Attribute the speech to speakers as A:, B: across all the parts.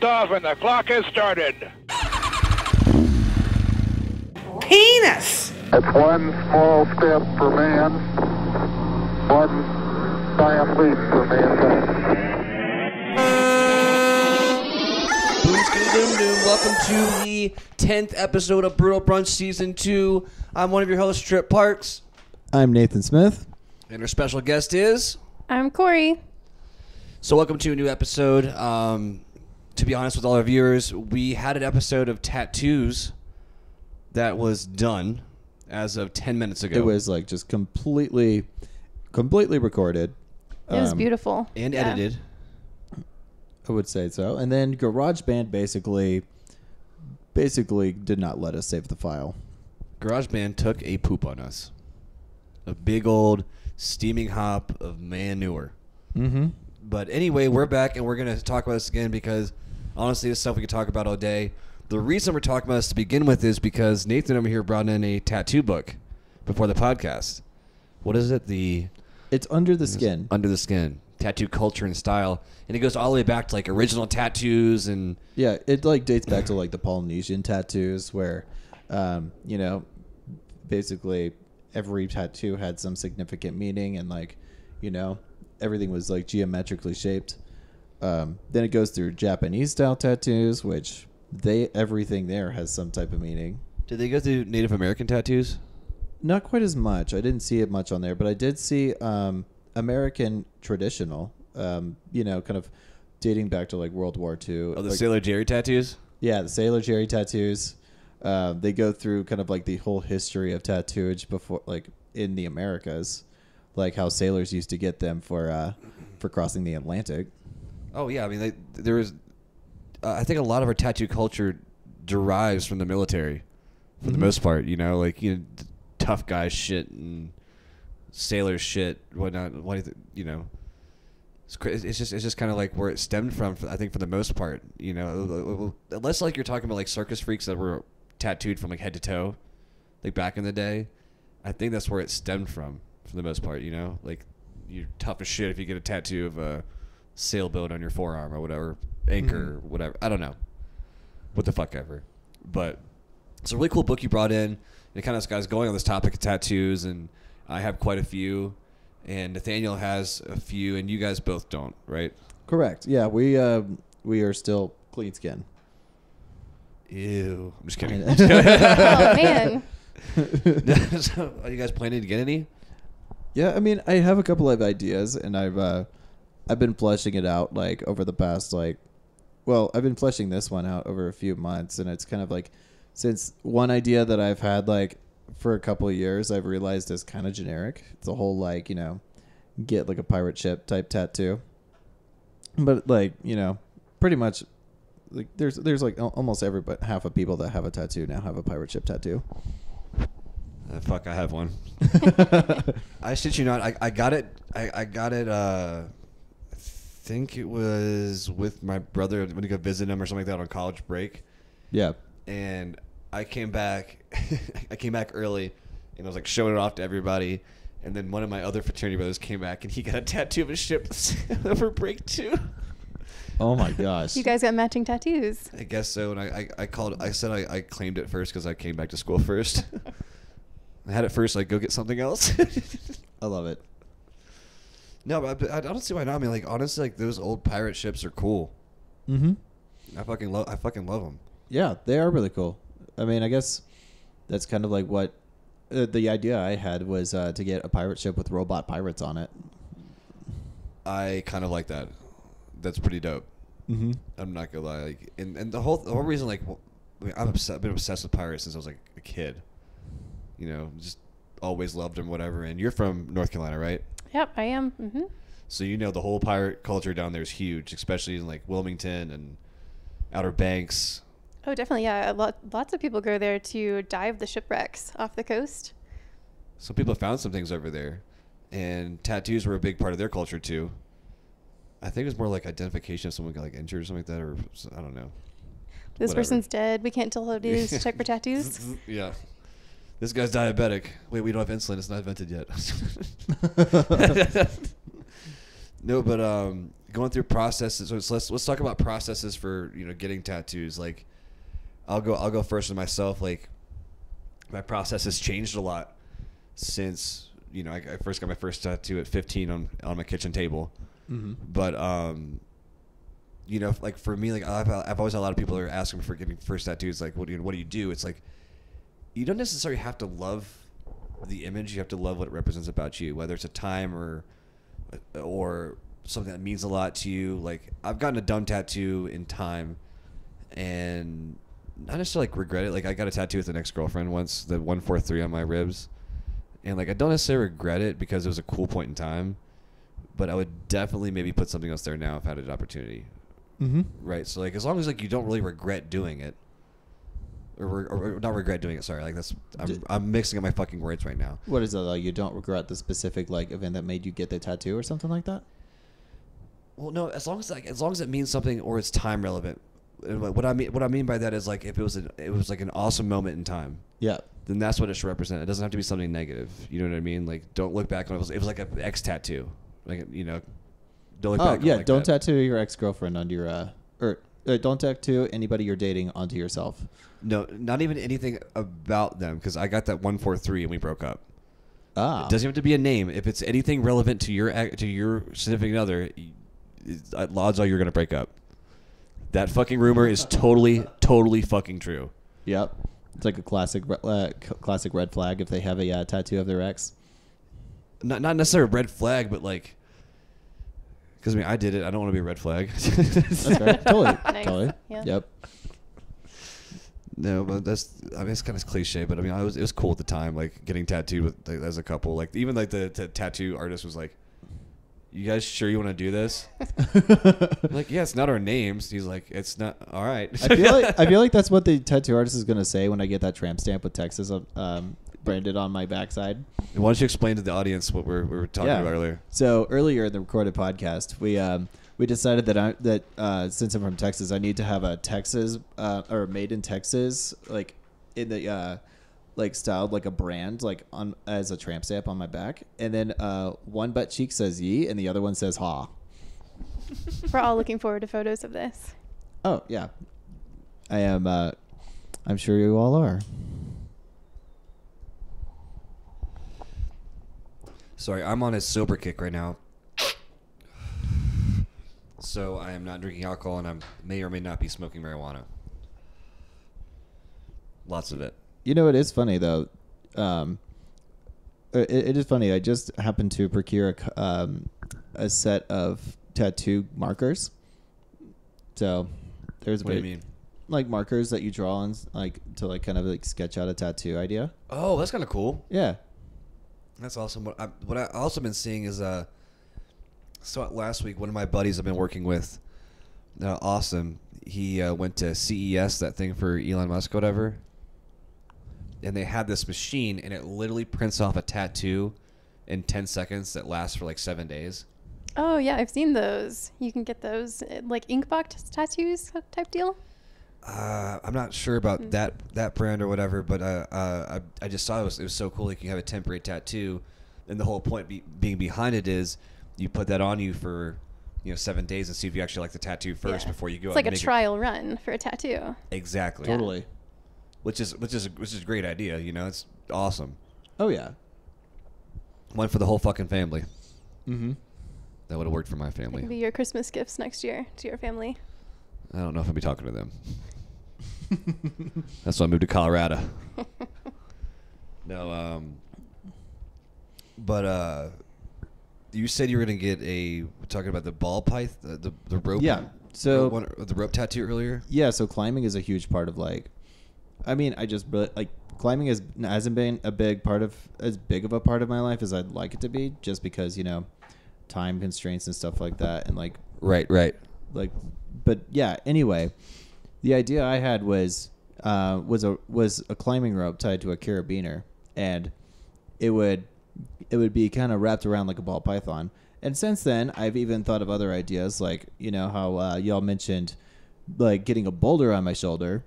A: off and the clock has started.
B: Penis!
C: It's one small step for man, one giant leap for mankind.
D: Welcome to the 10th episode of Brutal Brunch Season 2. I'm one of your hosts, Trip Parks.
E: I'm Nathan Smith.
D: And our special guest is...
F: I'm Corey.
D: So welcome to a new episode. To be honest with all our viewers, we had an episode of tattoos that was done as of 10 minutes ago.
E: It was like just completely recorded.
F: It was beautiful.
D: And edited.
E: I would say so. And then GarageBand basically did not let us save the file.
D: GarageBand took a poop on us. A big old steaming hop of manure.
E: Mm-hmm.
D: But anyway, we're back and we're going to talk about this again because honestly, this stuff we could talk about all day. The reason we're talking about this to begin with is because Nathan over here brought in a tattoo book before the podcast. What is it?
E: It's Under the Skin.
D: Under the Skin. Tattoo culture and style. And it goes all the way back to like original tattoos and...
E: Yeah, it like dates back to like the Polynesian tattoos where, basically every tattoo had some significant meaning and like, everything was like geometrically shaped. Then it goes through Japanese style tattoos, which everything there has some type of meaning.
D: Did they go through Native American tattoos?
E: Not quite as much. I didn't see it much on there, but I did see American traditional, kind of dating back to like World War II.
D: Oh, the
E: like,
D: Sailor Jerry tattoos?
E: Yeah, the Sailor Jerry tattoos. They go through kind of like the whole history of tattooage before, like in the Americas, like how sailors used to get them for crossing the Atlantic.
D: Oh yeah, I mean there was. I think a lot of our tattoo culture derives from the military, for the most part. Tough guy shit and sailor shit, whatnot. It's just kind of like where it stemmed from. I think for the most part, unless like you're talking about like circus freaks that were tattooed from like head to toe, like back in the day. I think that's where it stemmed from, for the most part. Like you're tough as shit if you get a tattoo of a sailboat on your forearm or whatever, anchor or whatever. I don't know, what the fuck ever. But it's a really cool book you brought in. And it kind of got us going on this topic of tattoos, and I have quite a few. And Nathaniel has a few, and you guys both don't, right?
E: Correct. Yeah, we are still clean skin.
D: Ew. I'm just kidding.
F: Oh, man.
D: So, are you guys planning to get any?
E: Yeah, I mean, I have a couple of ideas, and I've been fleshing it out like over the past I've been fleshing this one out over a few months, and it's kind of like since one idea that I've had like for a couple of years, I've realized is kind of generic. It's a whole get like a pirate ship type tattoo, but pretty much like there's like almost half of people that have a tattoo now have a pirate ship tattoo.
D: Fuck, I have one. I shit you not. I got it. I got it. I think it was with my brother when we go visit him or something like that on college break. Yeah. And I came back. I came back early, and I was like showing it off to everybody. And then one of my other fraternity brothers came back, and he got a tattoo of a ship over break too.
E: Oh my gosh!
F: You guys got matching tattoos.
D: I guess so. And I said I claimed it first because I came back to school first. I had it first, like, go get something else.
E: I love it.
D: No, but I don't see why not. I mean, like, honestly, like, those old pirate ships are cool.
E: Mm-hmm.
D: I fucking love them.
E: Yeah, they are really cool. I mean, I guess that's kind of like what the idea I had was to get a pirate ship with robot pirates on it.
D: I kind of like that. That's pretty dope.
E: Mm-hmm.
D: I'm not gonna lie. Like, and the whole reason, like, I've been obsessed with pirates since I was like a kid. Just always loved them, whatever. And you're from North Carolina, right?
F: Yep, I am. Mm-hmm.
D: So the whole pirate culture down there is huge, especially in like Wilmington and Outer Banks.
F: Oh, definitely, yeah. Lots of people go there to dive the shipwrecks off the coast.
D: Some people found some things over there, and tattoos were a big part of their culture too. I think it was more like identification if someone got like injured or something like that, or I don't know.
F: This person's dead. We can't tell who it is. Check for tattoos.
D: Yeah. This guy's diabetic. Wait, we don't have insulin. It's not invented yet. No, but going through processes. So let's talk about processes for getting tattoos. Like, I'll go first with myself. Like, my process has changed a lot since I first got my first tattoo at 15 on my kitchen table. Mm-hmm. But like for me, like I've always had a lot of people that are asking me for getting first tattoos. Like, what do you do? It's like you don't necessarily have to love the image. You have to love what it represents about you, whether it's a time or something that means a lot to you. Like, I've gotten a dumb tattoo in time, and not necessarily like regret it. Like, I got a tattoo with an ex-girlfriend once, the 143 on my ribs, and like I don't necessarily regret it because it was a cool point in time, but I would definitely maybe put something else there now if I had an opportunity. Mm-hmm. Right. So like, as long as like you don't really regret doing it, or not regret doing it. Sorry, like I'm mixing up my fucking words right now.
E: What is it? Like, you don't regret the specific like event that made you get the tattoo or something like that?
D: Well, no. As long as it means something or it's time relevant. What I mean by that is like if it was like an awesome moment in time. Yeah. Then that's what it should represent. It doesn't have to be something negative. You know what I mean? Like, don't look back on it. It was like an ex tattoo. Like, don't look back. Oh yeah,
E: don't tattoo your ex-girlfriend onto your don't tattoo anybody you're dating onto yourself.
D: No, not even anything about them, because I got that 143 and we broke up. Ah. It doesn't have to be a name. If it's anything relevant to your significant other, odds are you're gonna break up. That fucking rumor is totally fucking true.
E: Yep, it's like a classic red flag if they have a tattoo of their ex.
D: Not necessarily a red flag, but like, because I mean I did it. I don't want to be a red flag. That's
E: right. Totally.
F: Nice.
E: Totally.
F: Yeah.
E: Yep.
D: No, but it's kind of cliche, but I mean, it was cool at the time, like getting tattooed with as a couple. Like, even like the tattoo artist was like, "You guys sure you want to do this?" I'm like, yeah, it's not our names. He's like, it's not. All right.
E: I feel like that's what the tattoo artist is gonna say when I get that tramp stamp with Texas branded on my backside.
D: And why don't you explain to the audience what we were talking about earlier?
E: So earlier in the recorded podcast, we decided that since I'm from Texas, I need to have a Texas or made in Texas, like in the like styled like a brand, like on as a tramp stamp on my back, and then one butt cheek says "ye" and the other one says "ha."
F: We're all looking forward to photos of this.
E: Oh yeah, I am. I'm sure you all are.
D: Sorry, I'm on a sober kick right now. So I am not drinking alcohol, and I may or may not be smoking marijuana. Lots of it.
E: You know, it is funny though. It is funny. I just happened to procure a set of tattoo markers. So there's
D: what do you mean?
E: Like markers that you draw on, like to like kind of like sketch out a tattoo idea.
D: Oh, that's kind of cool.
E: Yeah,
D: that's awesome. What I also been seeing is so last week, one of my buddies I've been working with, Austin, he went to CES, that thing for Elon Musk, whatever, and they had this machine, and it literally prints off a tattoo in 10 seconds that lasts for like 7 days.
F: Oh, yeah, I've seen those. You can get those, like inkbox tattoos type deal?
D: I'm not sure about that brand or whatever, but I just saw it was so cool. Like, you have a temporary tattoo, and the whole point being behind it is you put that on you for 7 days and see if you actually like the tattoo first before you go.
F: It's like a trial run for a tattoo.
D: Exactly.
E: Totally.
D: Yeah. Which is a great idea. It's awesome.
E: Oh yeah.
D: One for the whole fucking family. Mm-hmm. That would have worked for my family.
F: It can be your Christmas gifts next year to your family.
D: I don't know if I'll be talking to them. That's why I moved to Colorado. No, but you said you were gonna get talking about the ball python, the rope.
E: Yeah. So
D: the rope tattoo earlier.
E: Yeah. So climbing is a huge part of climbing hasn't been as big of a part of my life as I'd like it to be, just because time constraints and stuff like that, and like
D: right.
E: Like, but yeah. Anyway, the idea I had was a climbing rope tied to a carabiner, and it would be kind of wrapped around like a ball python. And since then, I've even thought of other ideas, like how y'all mentioned, like getting a boulder on my shoulder,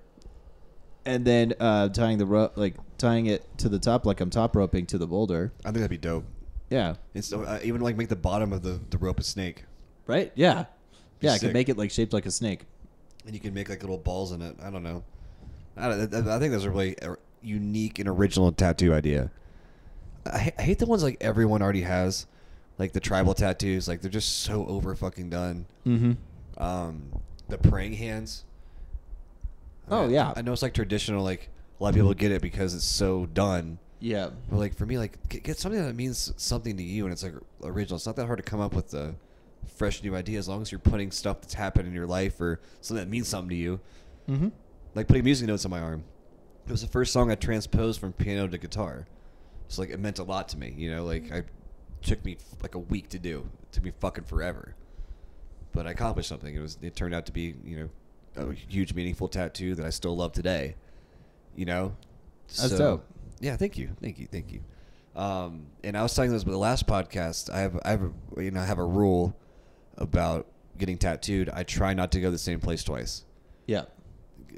E: and then tying it to the top, like I'm top roping to the boulder.
D: I think that'd be dope.
E: Yeah.
D: And so even like make the bottom of the rope a snake.
E: Right? Yeah. Yeah, I
D: Sick.
E: could make it like shaped like a snake.
D: And you can make like little balls in it. I don't know. I think that's a really unique and original tattoo idea. I hate the ones like everyone already has, like the tribal tattoos. Like they're just so over fucking done.
E: Mm-hmm.
D: The praying hands.
E: Yeah.
D: I know it's like traditional. Like a lot of people get it because it's so done.
E: Yeah.
D: But like for me, like get something that means something to you, and it's like original. It's not that hard to come up with a fresh new idea as long as you're putting stuff that's happened in your life or something that means something to you.
E: Mm-hmm.
D: Like putting music notes on my arm. It was the first song I transposed from piano to guitar. So like it meant a lot to me, you know. Like it took me like a week to do. It took me fucking forever, but I accomplished something. It turned out to be, you know, a huge meaningful tattoo that I still love today. You know,
E: That's dope.
D: Yeah, thank you. And I was talking this with the last podcast. I have a rule about getting tattooed. I try not to go to the same place twice.
E: Yeah.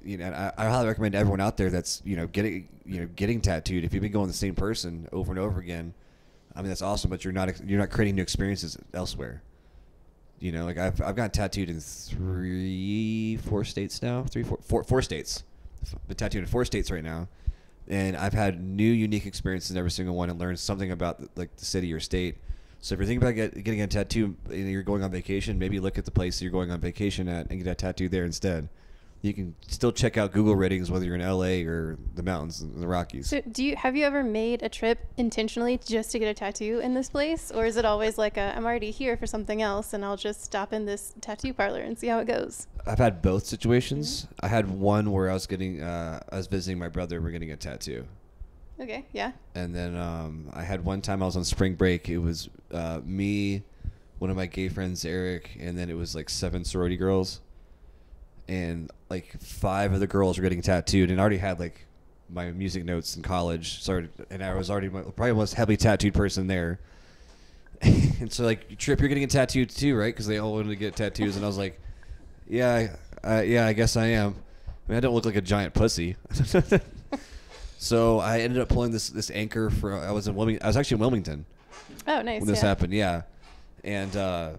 D: You know, and I highly recommend everyone out there that's getting tattooed. If you've been going the same person over and over again, I mean that's awesome. But you're not creating new experiences elsewhere. You know, like I've gotten tattooed in four states now. Four states. Been tattooed in 4 states right now, and I've had new unique experiences in every single one and learned something about the city or state. So if you're thinking about getting a tattoo and you're going on vacation, maybe look at the place you're going on vacation at and get a tattoo there instead. You can still check out Google ratings whether you're in LA or the mountains in the Rockies.
F: So have you ever made a trip intentionally just to get a tattoo in this place? Or is it always like I'm already here for something else and I'll just stop in this tattoo parlor and see how it goes?
D: I've had both situations. I had one where I was visiting my brother. We're getting a tattoo.
F: Okay, yeah.
D: And then I had one time I was on spring break. It was me, one of my gay friends, Eric, and then it was like 7 sorority girls. And like 5 of the girls were getting tattooed, and I already had like my music notes in college. And I was already probably the most heavily tattooed person there. And so like, Trip, you're getting a tattoo too, right? Because they all wanted to get tattoos, and I was like, yeah, I guess I am. I mean, I don't look like a giant pussy. So I ended up pulling this anchor for. I was actually in Wilmington.
F: Oh, nice.
D: When this
F: yeah.
D: happened, yeah. And I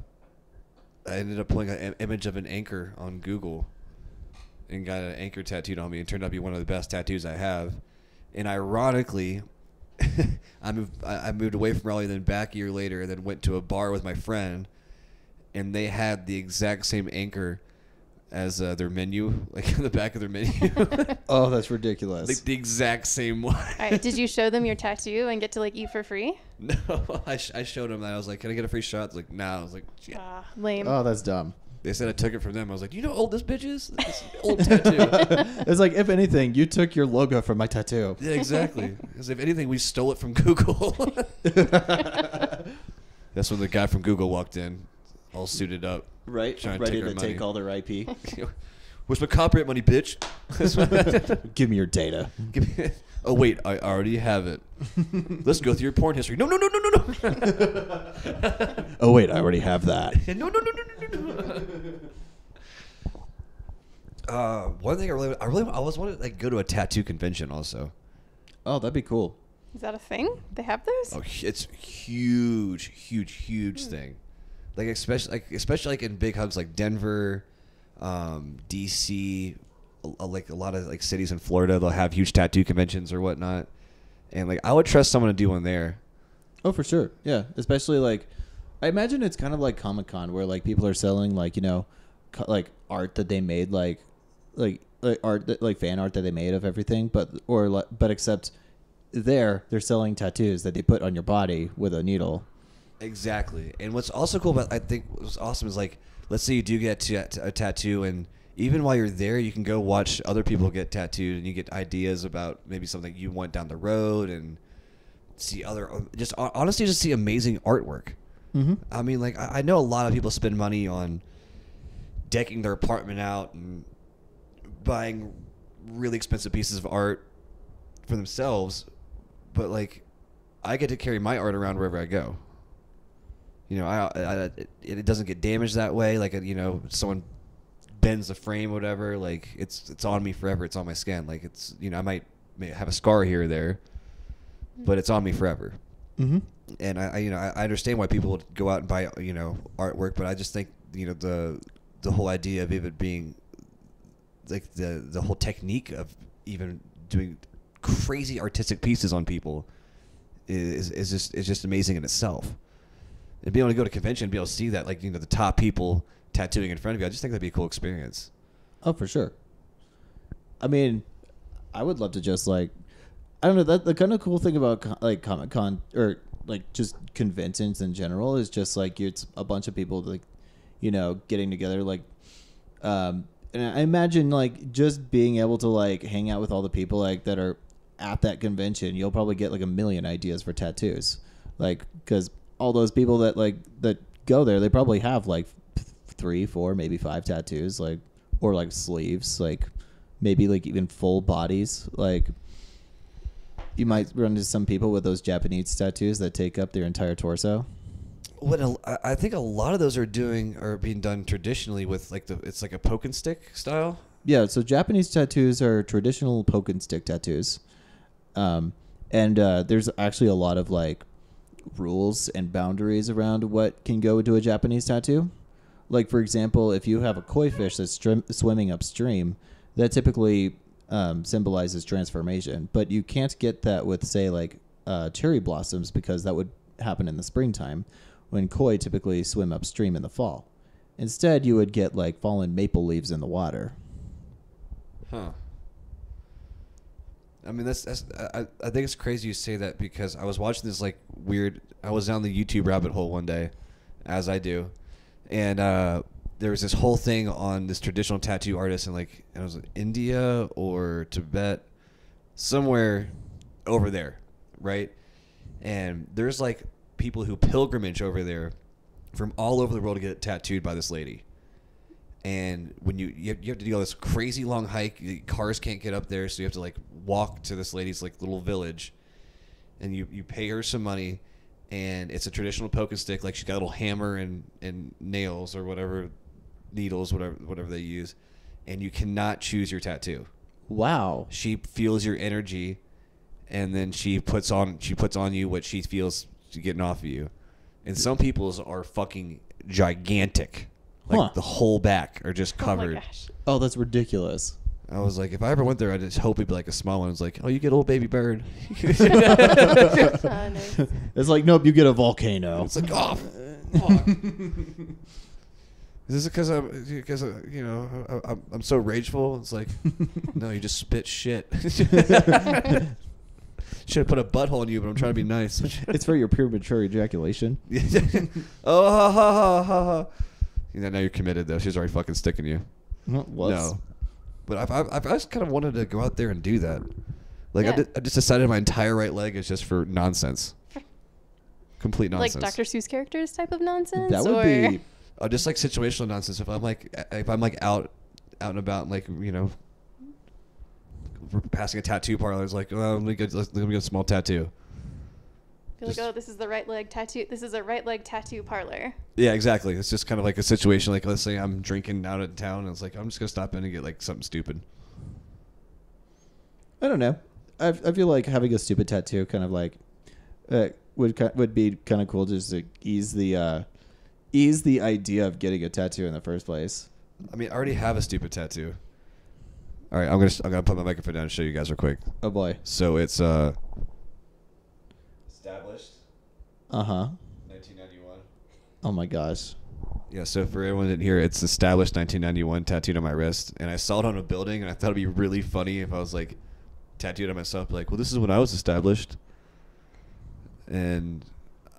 D: ended up pulling an image of an anchor on Google and got an anchor tattooed on me. It turned out to be one of the best tattoos I have. And ironically, I moved away from Raleigh, then back a year later, and then went to a bar with my friend, and they had the exact same anchor as their menu, like on the back of their menu.
E: Oh, that's ridiculous.
D: Like the exact same one.
F: All right, did you show them your tattoo and get to like eat for free?
D: No, I showed them that. I was like, can I get a free shot? It's like, nah. I was like, shit.
F: Lame.
E: Oh, that's dumb.
D: They said I took it from them. I was like, you know how old this bitch is? This old tattoo.
E: It's like, if anything, you took your logo from my tattoo.
D: Yeah, exactly. Because if anything, we stole it from Google. That's when the guy from Google walked in, all suited up.
E: Right?
D: Trying
E: Ready
D: to
E: to take all their IP.
D: Where's my copyright money, bitch?
E: Give me your data.
D: Oh, wait, I already have it. Let's go through your porn history. No.
E: Oh, wait, I already have that.
D: No. One thing I always wanted to like go to a tattoo convention also.
E: Oh, that'd be cool.
F: Is that a thing? They have those?
D: Oh, it's huge thing. Like especially like in big hubs like Denver, DC, like a lot of like cities in Florida, they'll have huge tattoo conventions or whatnot. And like I would trust someone to do one there.
E: Oh, for sure. Yeah, especially like I imagine it's kind of like Comic-Con where like people are selling like, you know, like art that they made like art that, like fan art that they made of everything, but except they're selling tattoos that they put on your body with a needle.
D: Exactly. And what's also cool about, I think what's awesome is like, let's say you do get a tattoo, and even while you're there, you can go watch other people get tattooed, and you get ideas about maybe something you want down the road, and see honestly just see amazing artwork.
E: Mm-hmm.
D: I mean, like, I know a lot of people spend money on decking their apartment out and buying really expensive pieces of art for themselves, but like, I get to carry my art around wherever I go. You know, it doesn't get damaged that way. Like, you know, someone bends the frame or whatever. Like, it's on me forever. It's on my skin. Like, it's, you know, I may have a scar here or there, but it's on me forever.
E: Mm-hmm. And
D: I understand why people would go out and buy, you know, artwork, but I just think, you know, the whole idea of it being like the whole technique of even doing crazy artistic pieces on people is just amazing in itself. And being able to go to convention and be able to see that, like, the top people tattooing in front of you, I just think that'd be a cool experience.
E: Oh, for sure. I mean, I would love to just like, I don't know, that the kind of cool thing about like Comic-Con or like just conventions in general is just like it's a bunch of people like, getting together like, and I imagine like just being able to like hang out with all the people like that are at that convention, you'll probably get like a million ideas for tattoos, like because all those people that go there, they probably have like 3, 4, maybe 5 tattoos, like, or like sleeves, like maybe like even full bodies. Like you might run into some people with those Japanese tattoos that take up their entire torso.
D: I think a lot of those are being done traditionally with like it's like a poke and stick style.
E: Yeah, so Japanese tattoos are traditional poke and stick tattoos, and there's actually a lot of like rules and boundaries around what can go into a Japanese tattoo. Like, for example, if you have a koi fish that's swimming upstream, that typically symbolizes transformation. But you can't get that with, say, like cherry blossoms, because that would happen in the springtime when koi typically swim upstream in the fall. Instead, you would get like fallen maple leaves in the water.
D: Huh. I mean, I think it's crazy you say that, because I was watching this like weird. I was down the YouTube rabbit hole one day, as I do, and there was this whole thing on this traditional tattoo artist in like, it was India or Tibet, somewhere over there, right? And there's like people who pilgrimage over there from all over the world to get tattooed by this lady. And when you have to do all this crazy long hike, cars can't get up there, so you have to like walk to this lady's like little village, and you pay her some money, and it's a traditional poke and stick. Like, she's got a little hammer and nails or whatever, needles, whatever they use, and you cannot choose your tattoo.
E: Wow.
D: She feels your energy, and then she puts on you what she feels getting off of you. And some people's are fucking gigantic. Like, the whole back are just covered.
F: Oh my gosh.
E: Oh, that's ridiculous.
D: I was like, if I ever went there, I'd just hope it'd be like a small one. It's like, oh, you get a little baby bird.
F: Nice.
E: It's like, nope, you get a volcano.
D: It's like, oh, fuck. Is this because I'm so rageful? It's like, no, you just spit shit. Should have put a butthole in you, but I'm trying to be nice.
E: It's for your premature ejaculation.
D: Oh, ha, ha, ha, ha, ha. Now you're committed, though. She's already fucking sticking you.
E: What?
D: No. But I've just kind of wanted to go out there and do that. Like,
F: Yeah.
D: I just decided my entire right leg is just for nonsense. Complete nonsense.
F: Like Dr. Seuss characters type of nonsense?
E: That would be...
D: Just like situational nonsense. If I'm like out and about, like, we're passing a tattoo parlor, it's like, oh, let me get a small tattoo.
F: Be like, oh, this is the right leg tattoo. This is a right leg tattoo parlor.
D: Yeah, exactly. It's just kind of like a situation. Like, let's say I'm drinking out of town, and it's like, I'm just gonna stop in and get like something stupid.
E: I don't know. I feel like having a stupid tattoo kind of like would be kind of cool, just to ease the idea of getting a tattoo in the first place.
D: I mean, I already have a stupid tattoo. All right, I'm gonna put my microphone down and show you guys real quick.
E: Oh boy.
D: So it's established. 1991.
E: Oh my gosh.
D: Yeah, so for everyone that didn't hear, it's established 1991 tattooed on my wrist, and I saw it on a building, and I thought it'd be really funny if I was like tattooed on myself, like, well, this is when I was established. And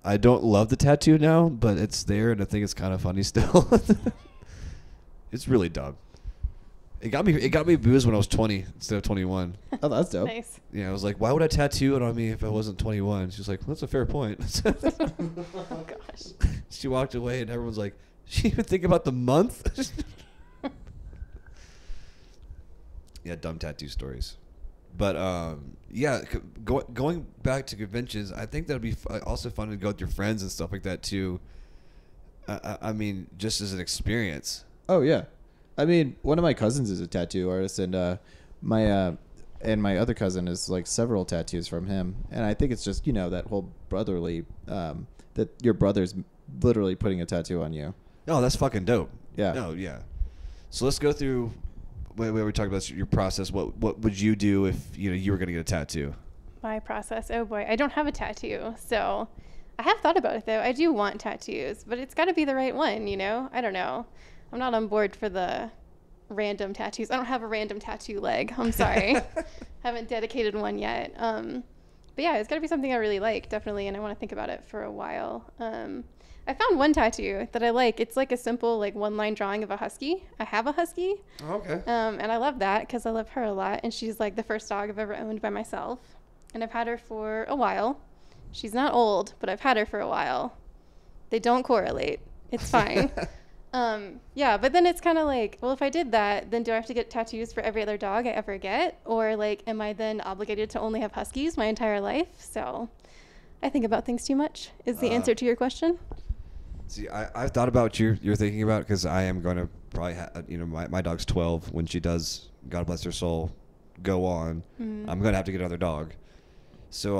D: I don't love the tattoo now, but it's there, and I think it's kind of funny still. It's really dumb. It got me boozed when I was 20 instead of 21.
E: Oh, that's dope.
F: Nice.
D: Yeah, I was like, why would I tattoo it on me if I wasn't 21? She's like, well, that's a fair point.
F: Oh gosh.
D: She walked away, and everyone's like, she even think about the month? Yeah, dumb tattoo stories. But yeah, going back to conventions, I think that'd be also fun to go with your friends and stuff like that too. I mean, just as an experience.
E: Oh yeah. I mean, one of my cousins is a tattoo artist, and my other cousin is like several tattoos from him. And I think it's just, that whole brotherly, that your brother's literally putting a tattoo on you.
D: Oh, that's fucking dope.
E: Yeah.
D: No, yeah. So let's go through. When we talk about your process, what would you do if you were going to get a tattoo?
F: My process. Oh boy, I don't have a tattoo, so I have thought about it though. I do want tattoos, but it's got to be the right one. I don't know. I'm not on board for the random tattoos. I don't have a random tattoo leg. I'm sorry. Haven't dedicated one yet. But yeah, it's got to be something I really like, definitely, and I want to think about it for a while. I found one tattoo that I like. It's like a simple, like, one-line drawing of a husky. I have a husky.
D: Oh, okay.
F: And I love that because I love her a lot, and she's like the first dog I've ever owned by myself. And I've had her for a while. She's not old, but I've had her for a while. They don't correlate. It's fine. Yeah, but then it's kind of like, well, if I did that, then do I have to get tattoos for every other dog I ever get? Or, like, am I then obligated to only have huskies my entire life? So I think about things too much is the answer to your question.
D: See, I've thought about what you're thinking about, because I am going to probably my dog's 12. When she does, God bless her soul, go on, I'm going to have to get another dog. So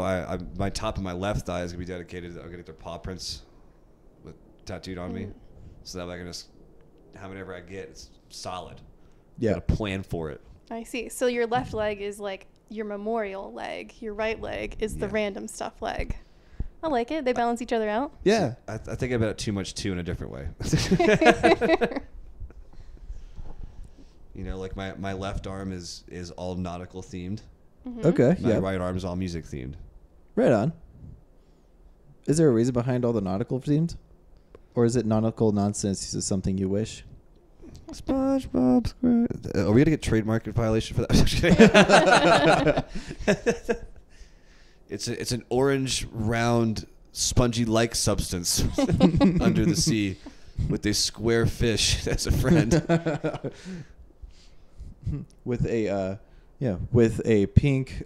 D: my top of my left thigh is going to be dedicated. I'm going to get their paw prints tattooed on me. So that way I can just, whenever I get, it's solid.
E: Yeah.
D: Got a plan for it.
F: I see. So your left leg is like your memorial leg. Your right leg is the random stuff leg. I like it. They balance each other out.
E: Yeah.
D: I think about it too much too in a different way. Like my left arm is all nautical themed.
F: Mm-hmm.
E: Okay.
D: My
E: Yeah.
D: right arm is all music themed.
E: Right on. Is there a reason behind all the nautical themes? Or is it nautical nonsense? Is something you wish?
D: SpongeBob SquarePants. Are we gonna get trademark violation for that? It's an orange, round, spongy-like substance under the sea with a square fish as a friend.
E: With a pink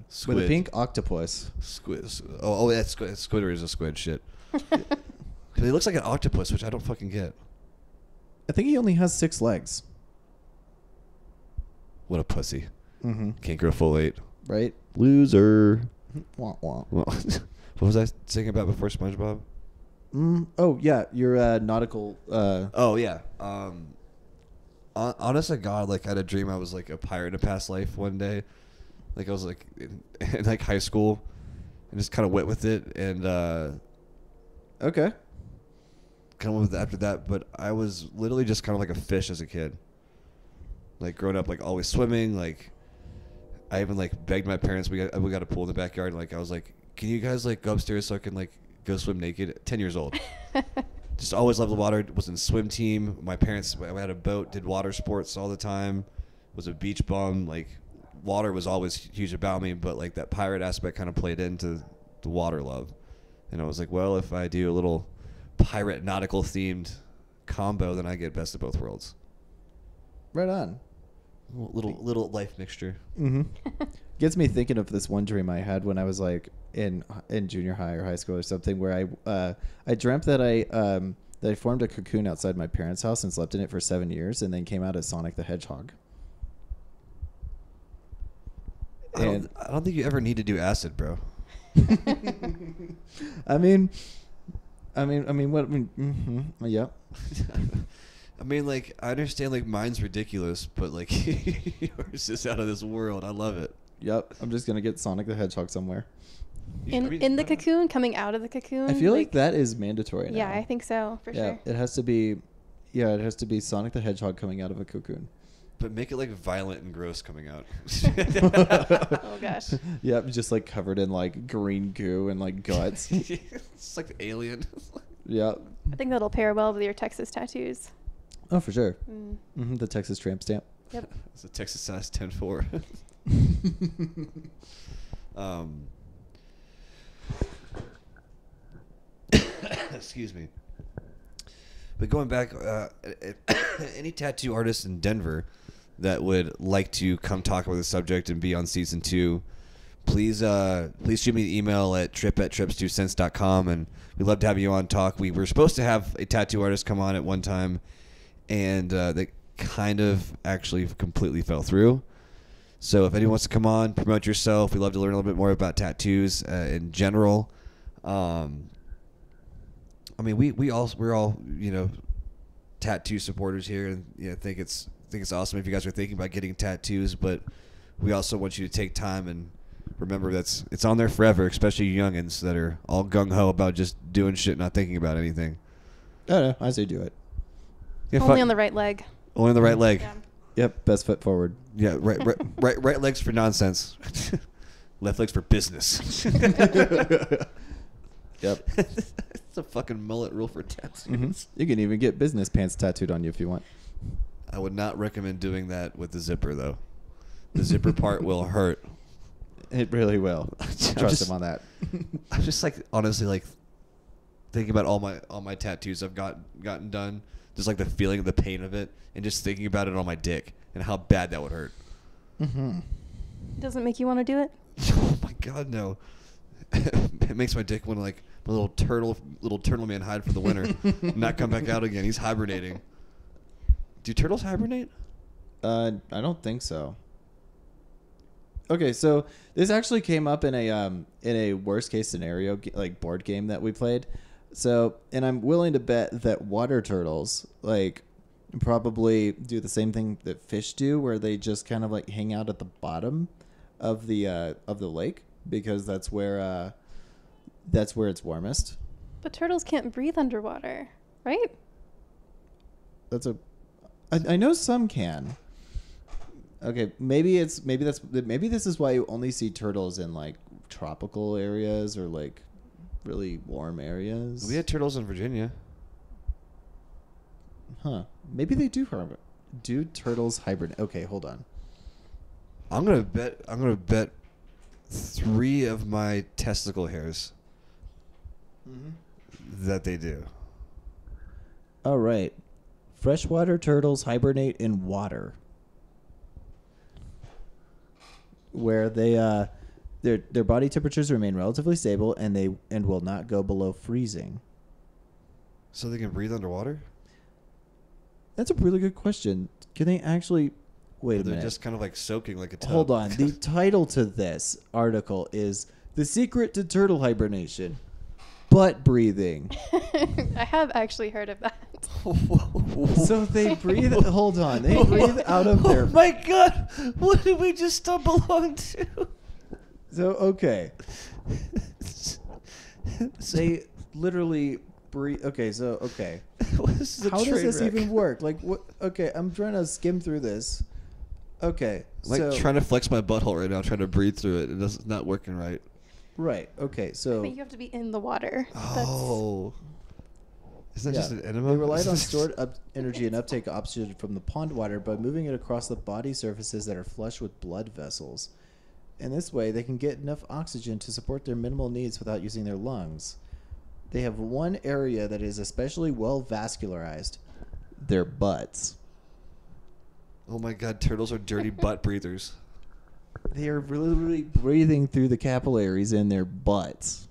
D: Squid.
E: with a pink octopus.
D: Squid. Oh, that's squid. Squidder is a squid. Shit. He looks like an octopus, which I don't fucking get.
E: I think he only has 6 legs.
D: What a pussy.
E: Mm-hmm.
D: Can't grow full 8.
E: Right?
D: Loser.
E: Wah, wah.
D: Well, what was I singing about before SpongeBob?
E: Oh yeah, your nautical.
D: Oh yeah. Honest to God, like I had a dream I was like a pirate in a past life one day. Like I was like in like high school, and just kind of went with it, and
E: Okay.
D: kind of went with it after that. But I was literally just kind of like a fish as a kid. Like growing up, like always swimming. Like I even like begged my parents. We got a pool in the backyard. And, like I was like, can you guys like go upstairs so I can like go swim naked? 10 years old. Just always loved the water. Was in swim team. My parents, I had a boat, did water sports all the time. Was a beach bum. Like water was always huge about me, but like that pirate aspect kind of played into the water love. And I was like, well, if I do a little pirate nautical themed combo, then I get best of both worlds.
E: Right on.
D: Little life mixture.
E: Mm-hmm. Gets me thinking of this one dream I had when I was like in junior high or high school or something, where I dreamt that I formed a cocoon outside my parents' house and slept in it for 7 years, and then came out as Sonic the Hedgehog.
D: I don't think you ever need to do acid, bro.
E: I mean, what? Mm-hmm, yeah.
D: I mean, like, I understand, like, mine's ridiculous, but, like, yours is out of this world. I love it.
E: Yep. I'm just gonna get Sonic the Hedgehog somewhere.
F: In the cocoon, coming out of the cocoon.
E: I feel like that is mandatory now.
F: Yeah, I think so, for sure.
E: It has to be. Yeah, it has to be Sonic the Hedgehog coming out of a cocoon.
D: But make it, like, violent and gross coming out.
F: Oh, gosh.
E: Yep, just, like, covered in, like, green goo and, like, guts.
D: It's like the Alien.
E: Yep.
F: I think that'll pair well with your Texas tattoos.
E: Oh, for sure.
F: Mm.
E: Mm-hmm, the Texas tramp stamp.
F: Yep.
D: It's a Texas size 10-4. Excuse me. But going back, any tattoo artist in Denver that would like to come talk about the subject and be on season 2, please shoot me an email at trip@trips2cents.com, and we'd love to have you on talk. We were supposed to have a tattoo artist come on at one time, and they kind of actually completely fell through. So if anyone wants to come on, promote yourself. We'd love to learn a little bit more about tattoos in general. I mean, we're all tattoo supporters here, and think it's awesome if you guys are thinking about getting tattoos. But we also want you to take time and remember it's on there forever, especially you youngins that are all gung ho about just doing shit, not thinking about anything.
E: No, I say do it.
D: Yeah,
F: Only on the right leg.
D: Only on the right leg.
F: Yeah.
E: Yep, best foot forward.
D: Yeah, right legs for nonsense. Left legs for business.
E: Yep.
D: It's a fucking mullet rule for tattoos.
E: Mm-hmm. You can even get business pants tattooed on you if you want.
D: I would not recommend doing that with the zipper, though. The zipper part will hurt.
E: It really will. Trust him on that.
D: I'm just like honestly like thinking about all my tattoos I've gotten done. Just like the feeling of the pain of it, and just thinking about it on my dick and how bad that would hurt.
E: Mm-hmm.
F: Doesn't make you want to do it?
D: Oh my god, no! It makes my dick want to like a little turtle man hide for the winter, not come back out again. He's hibernating. Do turtles hibernate?
E: I don't think so. Okay, so this actually came up in a worst case scenario like board game that we played. So, and I'm willing to bet that water turtles like probably do the same thing that fish do, where they just kind of like hang out at the bottom of the lake because that's where it's warmest.
F: But turtles can't breathe underwater, right?
E: I know some can. Okay, maybe this is why you only see turtles in like tropical areas or like really warm areas.
D: We had turtles in Virginia.
E: Huh. Maybe they do hibernate. Do turtles hibernate? Okay, hold on.
D: I'm gonna bet 3 of my testicle hairs that they do.
E: All right. Freshwater turtles hibernate in water, where they their body temperatures remain relatively stable and will not go below freezing.
D: So they can breathe underwater?
E: That's a really good question. Can they actually... Wait a minute.
D: They're just kind of like soaking like a tub.
E: Hold on. The title to this article is The Secret to Turtle Hibernation. Butt breathing.
F: I have actually heard of that.
E: So they breathe... Hold on. They breathe out of their...
D: Oh my god! What did we just stumble onto?
E: So, okay. They literally breathe... Okay, so, okay. How does this even work? Like, what? Okay, I'm trying to skim through this. Okay,
D: like trying to flex my butthole right now, trying to breathe through it. It's not working right.
E: Right. Okay. So.
F: But you have to be in the water.
D: Oh. Isn't that just an enema?
E: They relied on stored energy and uptake oxygen from the pond water by moving it across the body surfaces that are flush with blood vessels. In this way, they can get enough oxygen to support their minimal needs without using their lungs. They have one area that is especially well vascularized: their butts.
D: Oh my god, turtles are dirty butt breathers.
E: They are literally breathing through the capillaries in their butts.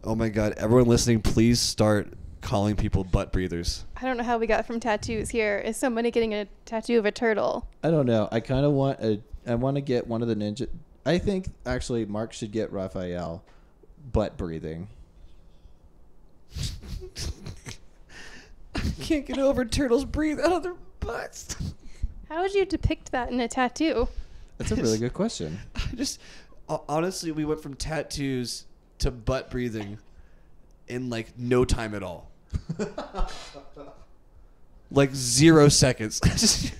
D: Oh my god, everyone listening, please start calling people butt breathers.
F: I don't know how we got from tattoos here. Is somebody getting a tattoo of a turtle?
E: I don't know. I kind of want I want to get one of the ninja. I think actually Mark should get Raphael butt breathing.
D: I can't get over turtles breathe out of their butts.
F: How would you depict that in a tattoo?
E: That's a really good question.
D: Honestly, we went from tattoos to butt breathing in like no time at all. Like 0 seconds.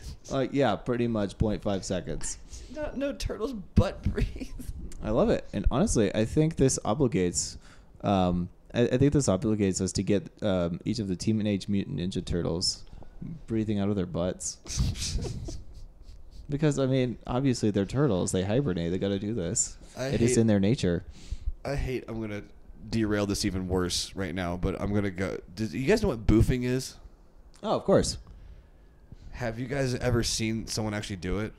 E: Yeah, pretty much 0.5 seconds.
D: No turtles butt breathe.
E: I love it. And honestly, I think this obligates I think this obligates us to get each of the Teenage Mutant Ninja Turtles breathing out of their butts. Because, I mean, obviously they're turtles. They hibernate. They got to do this. It is in their nature.
D: I'm going to derail this even worse right now, but I'm going to go. Do you guys know what boofing is?
E: Oh, of course.
D: Have you guys ever seen someone actually do it?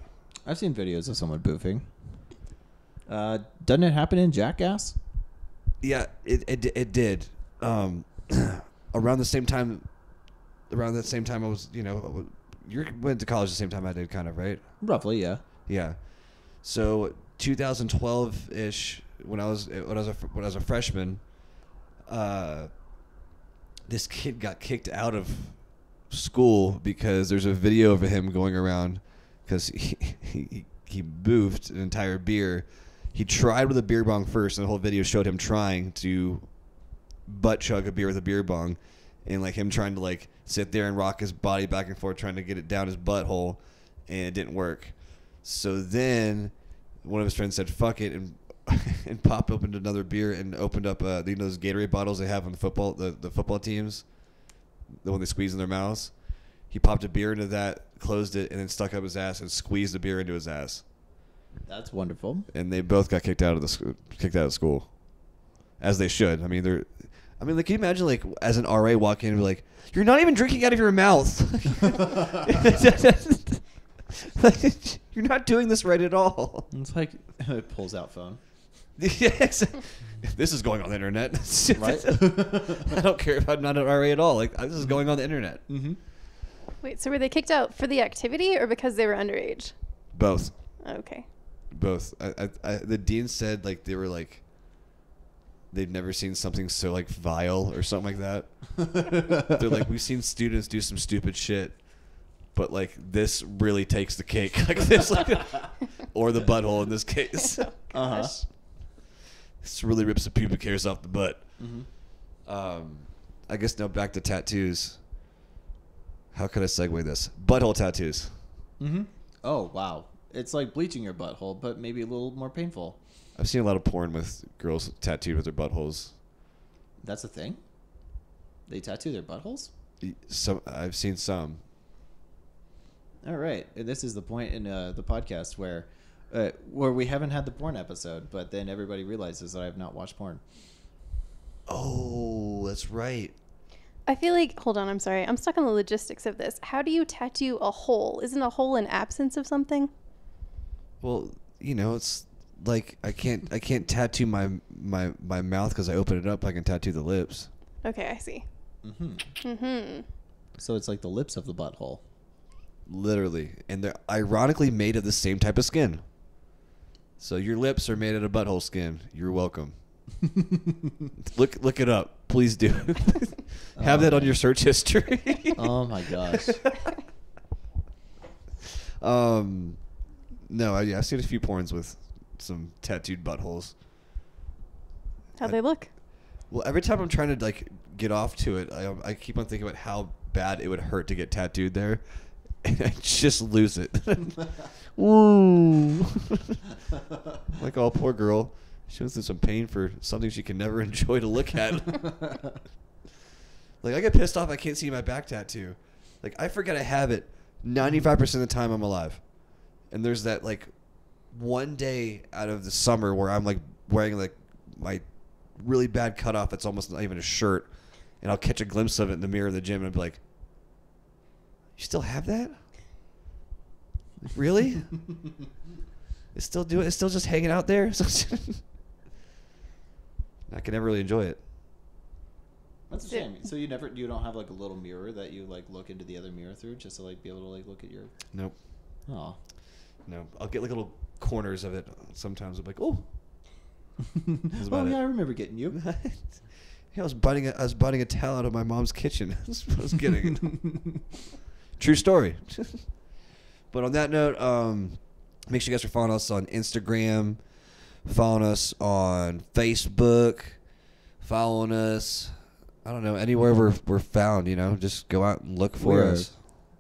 E: I've seen videos of someone boofing. Doesn't it happen in Jackass?
D: Yeah, it did. Around that same time I was, you went to college the same time I did, kind of, right?
E: Roughly, yeah.
D: Yeah. So 2012-ish, when I was a freshman, this kid got kicked out of school because there's a video of him going around because he moved an entire beer. He tried with a beer bong first, and the whole video showed him trying to butt chug a beer with a beer bong, and like him trying to like sit there and rock his body back and forth trying to get it down his butthole, and it didn't work. So then one of his friends said, fuck it, and Pop opened another beer and opened up those Gatorade bottles they have on the football teams, the one they squeeze in their mouths. He popped a beer into that, closed it, and then stuck up his ass and squeezed the beer into his ass.
E: That's wonderful.
D: And they both got kicked out of school, as they should. I mean, can you imagine like as an RA walk in and be like, "You're not even drinking out of your mouth. You're not doing this right at all."
E: It's like it pulls out phone.
D: Yes. This is going on the internet.
E: Right?
D: I don't care if I'm not an RA at all. Like this is going on the internet.
E: Mm-hmm.
F: Wait, so were they kicked out for the activity or because they were underage?
D: Both.
F: Okay.
D: Both. The dean said like they were like they've never seen something so like vile or something like that. They're like, we've seen students do some stupid shit, but like this really takes the cake. Like this, like, or the butthole in this case.
E: Uh-huh.
D: This really rips the pubic hairs off the butt.
E: Mm-hmm.
D: I guess now back to tattoos. How could I segue this? Butthole tattoos.
E: Mm-hmm. Oh, wow. It's like bleaching your butthole, but maybe a little more painful.
D: I've seen a lot of porn with girls tattooed with their buttholes.
E: That's a thing? They tattoo their buttholes?
D: I've seen some.
E: All right. And this is the point in the podcast where we haven't had the porn episode, but then everybody realizes that I have not watched porn.
D: Oh, that's right.
F: I feel like, hold on, I'm sorry. I'm stuck on the logistics of this. How do you tattoo a hole? Isn't a hole an absence of something?
D: Well, it's like I can't tattoo my mouth because I open it up. I can tattoo the lips.
F: Okay, I see.
E: Mm-hmm.
F: Mm-hmm.
E: So it's like the lips of the butthole.
D: Literally. And they're ironically made of the same type of skin. So your lips are made out of butthole skin. You're welcome. Look it up. Please do. Have that on your search history.
E: Oh my gosh.
D: No, I've seen a few porns with some tattooed buttholes.
F: How'd they look?
D: Well, every time I'm trying to like get off to it, I keep on thinking about how bad it would hurt to get tattooed there, and I just lose it. Woo! Like, oh, poor girl. She goes through some pain for something she can never enjoy to look at. Like, I get pissed off I can't see my back tattoo. Like, I forget I have it 95% of the time I'm alive. And there's that, like, one day out of the summer where I'm, like, wearing, like, my really bad cutoff that's almost not even a shirt. And I'll catch a glimpse of it in the mirror of the gym and be like, you still have that? Really? It's still just hanging out there? I can never really enjoy it.
E: That's a shame. So you don't have like a little mirror that you like look into the other mirror through just to like be able to like look at your.
D: Nope.
E: Oh.
D: No, I'll get like little corners of it. Sometimes I'm like, oh.
E: Oh yeah, I remember getting you.
D: Yeah, I was biting a towel out of my mom's kitchen. That's what I was getting. True story. But on that note, make sure you guys are following us on Instagram, following us on Facebook, following us. I don't know, anywhere we're found. Just go out and look for us.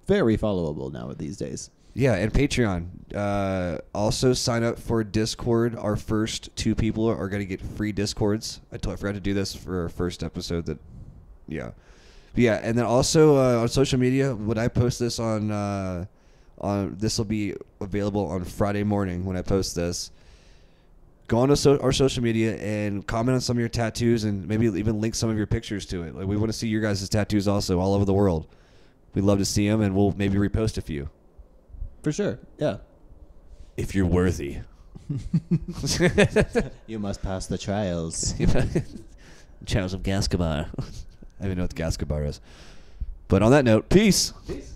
E: Very followable now these days.
D: Yeah, and Patreon. Also sign up for Discord. Our first 2 people are going to get free Discords. I forgot to do this for our first episode. Yeah, and then also on social media, when I post this on this will be available on Friday morning when I post this. Go on to our social media and comment on some of your tattoos and maybe even link some of your pictures to it. Like, we want to see your guys' tattoos also all over the world. We'd love to see them, and we'll maybe repost a few.
E: For sure, yeah.
D: If you're worthy.
E: You must pass the trials.
D: Trials of Gascabar. I don't even know what the Gascabar is. But on that note, peace.
E: Peace.